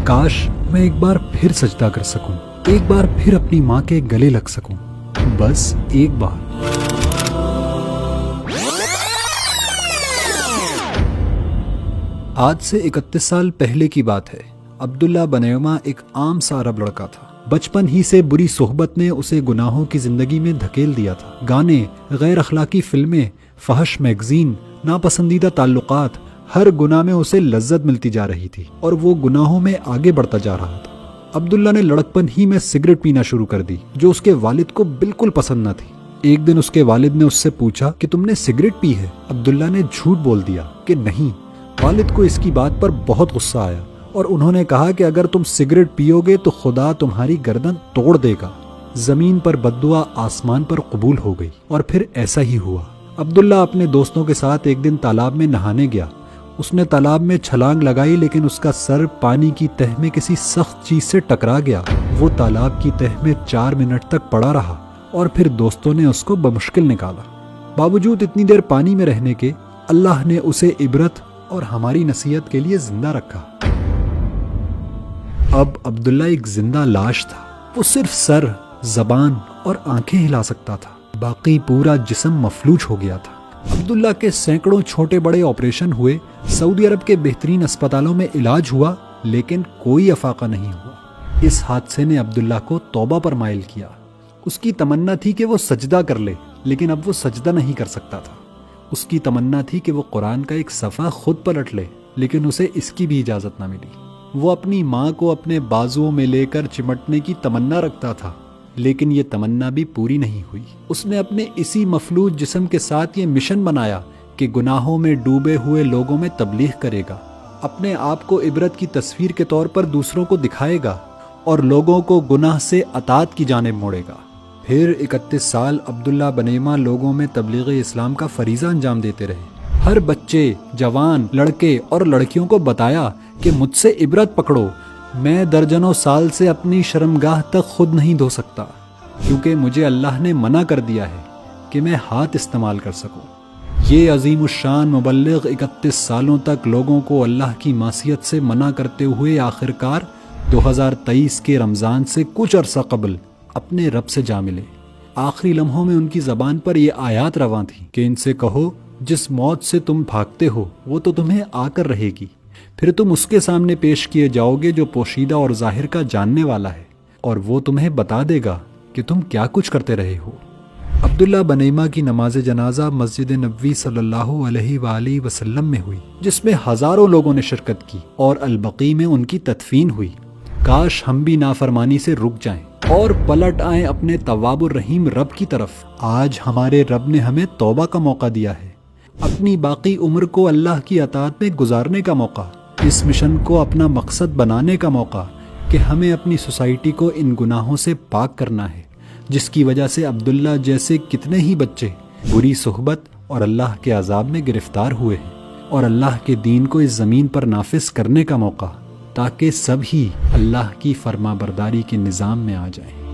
کاش میں ایک بار پھر سجدہ کر سکوں، ایک بار پھر اپنی ماں کے گلے لگ سکوں، بس ایک بار۔ آج سے 31 سال پہلے کی بات ہے۔ عبداللہ بنیما ایک عام سا عرب لڑکا تھا۔ بچپن ہی سے بری صحبت نے اسے گناہوں کی زندگی میں دھکیل دیا تھا۔ گانے، غیر اخلاقی فلمیں، فحش میگزین، ناپسندیدہ تعلقات، ہر گناہ میں اسے لذت ملتی جا رہی تھی اور وہ گناہوں میں آگے بڑھتا جا رہا تھا۔ عبداللہ نے لڑکپن ہی میں سگریٹ پینا شروع کر دی، جو اس کے والد کو بالکل پسند نہ تھی۔ ایک دن اس کے والد نے اس سے پوچھا کہ تم نے سگریٹ پی ہے؟ عبداللہ نے جھوٹ بول دیا کہ نہیں۔ والد کو اس کی بات پر بہت غصہ آیا اور انہوں نے کہا کہ اگر تم سگریٹ پیو گے تو خدا تمہاری گردن توڑ دے گا۔ زمین پر بد دعا آسمان پر قبول ہو گئی اور پھر ایسا ہی ہوا۔ عبداللہ اپنے دوستوں کے ساتھ ایک دن تالاب میں نہانے گیا۔ اس نے تالاب میں چھلانگ لگائی لیکن اس کا سر پانی کی تہ میں کسی سخت چیز سے ٹکرا گیا۔ وہ تالاب کی تہ میں 4 منٹ تک پڑا رہا اور پھر دوستوں نے اس کو بمشکل نکالا۔ باوجود اتنی دیر پانی میں رہنے کے، اللہ نے اسے عبرت اور ہماری نصیحت کے لیے زندہ رکھا۔ اب عبداللہ ایک زندہ لاش تھا۔ وہ صرف سر، زبان اور آنکھیں ہلا سکتا تھا، باقی پورا جسم مفلوج ہو گیا تھا۔ عبداللہ کے سینکڑوں چھوٹے بڑے آپریشن ہوئے، سعودی عرب کے بہترین اسپتالوں میں علاج ہوا، لیکن کوئی افاقہ نہیں ہوا۔ اس حادثے نے عبداللہ کو توبہ پر مائل کیا۔ اس کی تمنا تھی کہ وہ سجدہ کر لے، لیکن اب وہ سجدہ نہیں کر سکتا تھا۔ اس کی تمنا تھی کہ وہ قرآن کا ایک صفحہ خود پلٹ لے، لیکن اسے اس کی بھی اجازت نہ ملی۔ وہ اپنی ماں کو اپنے بازوؤں میں لے کر چمٹنے کی تمنا رکھتا تھا، لیکن یہ تمنا بھی پوری نہیں ہوئی۔ اس نے اپنے اسی مفلوج جسم کے ساتھ یہ مشن بنایا کہ گناہوں میں ڈوبے ہوئے لوگوں میں تبلیغ کرے گا، اپنے آپ کو عبرت کی تصویر کے طور پر دوسروں کو دکھائے گا اور لوگوں کو گناہ سے اطاعت کی جانب موڑے گا۔ پھر 31 سال عبداللہ بنیما لوگوں میں تبلیغ اسلام کا فریضہ انجام دیتے رہے۔ ہر بچے، جوان، لڑکے اور لڑکیوں کو بتایا کہ مجھ سے عبرت پکڑو، میں درجنوں سال سے اپنی شرمگاہ تک خود نہیں دھو سکتا، کیونکہ مجھے اللہ نے منع کر دیا ہے کہ میں ہاتھ استعمال کر سکوں۔ یہ عظیم الشان مبلغ 31 سالوں تک لوگوں کو اللہ کی معصیت سے منع کرتے ہوئے آخرکار 2023 کے رمضان سے کچھ عرصہ قبل اپنے رب سے جا ملے۔ آخری لمحوں میں ان کی زبان پر یہ آیات رواں تھیں کہ ان سے کہو، جس موت سے تم بھاگتے ہو وہ تو تمہیں آ کر رہے گی، پھر تم اس کے سامنے پیش کیے جاؤ گے جو پوشیدہ اور ظاہر کا جاننے والا ہے، اور وہ تمہیں بتا دے گا کہ تم کیا کچھ کرتے رہے ہو۔ عبداللہ بنیما کی نماز جنازہ مسجد نبوی صلی اللہ علیہ وآلہ وسلم میں ہوئی، جس میں ہزاروں لوگوں نے شرکت کی اور البقیع میں ان کی تدفین ہوئی۔ کاش ہم بھی نافرمانی سے رک جائیں اور پلٹ آئیں اپنے تواب الرحیم رب کی طرف۔ آج ہمارے رب نے ہمیں توبہ کا موقع دیا ہے، اپنی باقی عمر کو اللہ کی اطاعت میں گزارنے کا موقع، اس مشن کو اپنا مقصد بنانے کا موقع کہ ہمیں اپنی سوسائٹی کو ان گناہوں سے پاک کرنا ہے، جس کی وجہ سے عبداللہ جیسے کتنے ہی بچے بری صحبت اور اللہ کے عذاب میں گرفتار ہوئے ہیں، اور اللہ کے دین کو اس زمین پر نافذ کرنے کا موقع، تاکہ سب ہی اللہ کی فرما برداری کے نظام میں آ جائیں۔